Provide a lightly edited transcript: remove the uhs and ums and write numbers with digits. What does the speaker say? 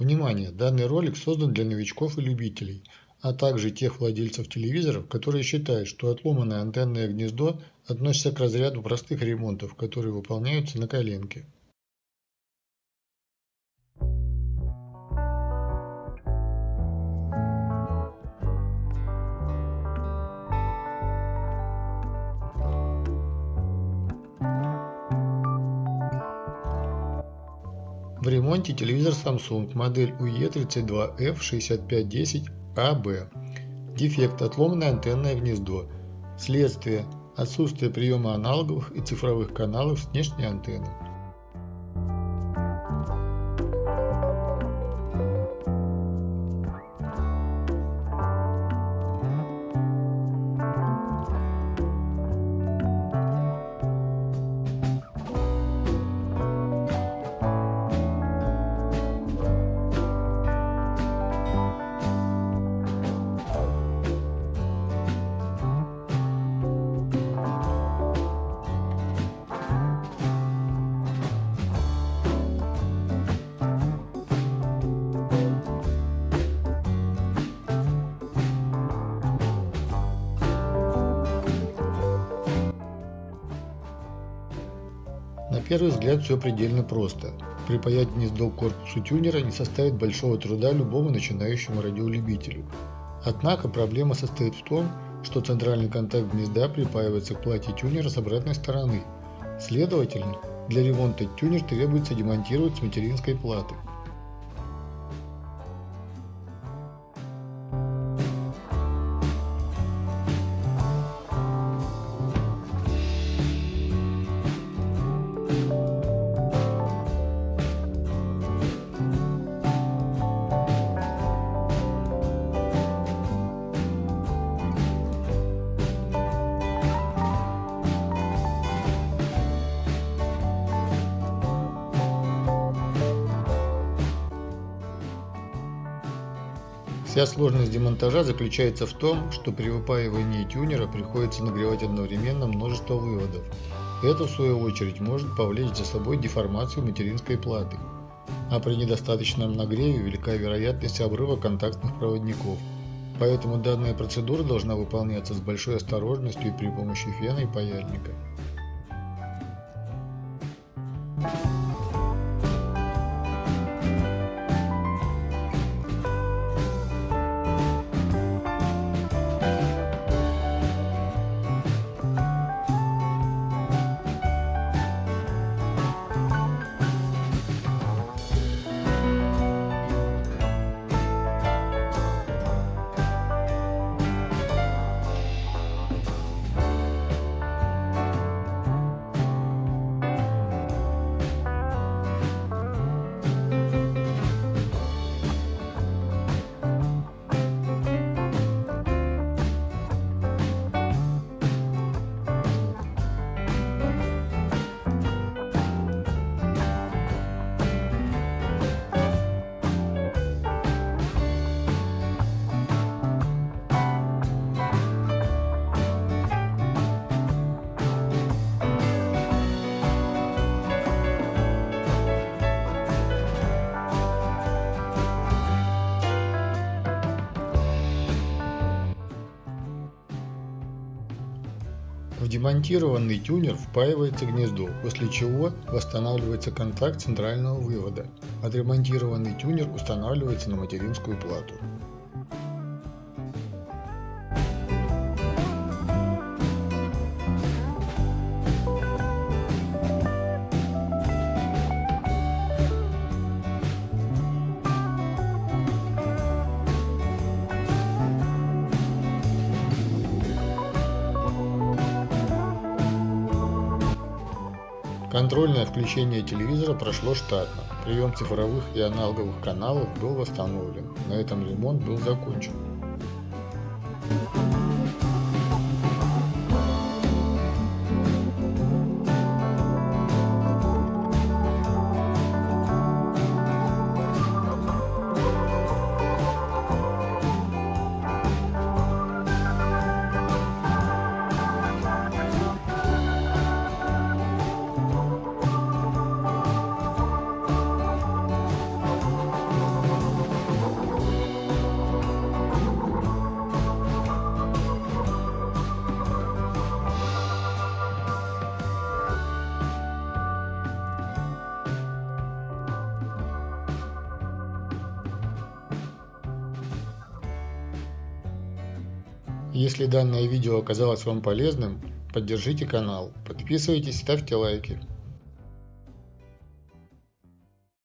Внимание! Данный ролик создан для новичков и любителей, а также тех владельцев телевизоров, которые считают, что отломанное антенное гнездо относится к разряду простых ремонтов, которые выполняются на коленке. В ремонте телевизор Samsung модель UE32F6510AB. Дефект: отломанное антенное гнездо. Следствие: отсутствие приема аналоговых и цифровых каналов с внешней антенны. На первый взгляд все предельно просто. Припаять гнездо к корпусу тюнера не составит большого труда любому начинающему радиолюбителю. Однако проблема состоит в том, что центральный контакт гнезда припаивается к плате тюнера с обратной стороны. Следовательно, для ремонта тюнер требуется демонтировать с материнской платы. Вся сложность демонтажа заключается в том, что при выпаивании тюнера приходится нагревать одновременно множество выводов. Это, в свою очередь, может повлечь за собой деформацию материнской платы. А при недостаточном нагреве велика вероятность обрыва контактных проводников. Поэтому данная процедура должна выполняться с большой осторожностью и при помощи фена и паяльника. В демонтированный тюнер впаивается гнездо, после чего восстанавливается контакт центрального вывода. Отремонтированный тюнер устанавливается на материнскую плату. Контрольное включение телевизора прошло штатно. Прием цифровых и аналоговых каналов был восстановлен. На этом ремонт был закончен. Если данное видео оказалось вам полезным, поддержите канал, подписывайтесь, ставьте лайки.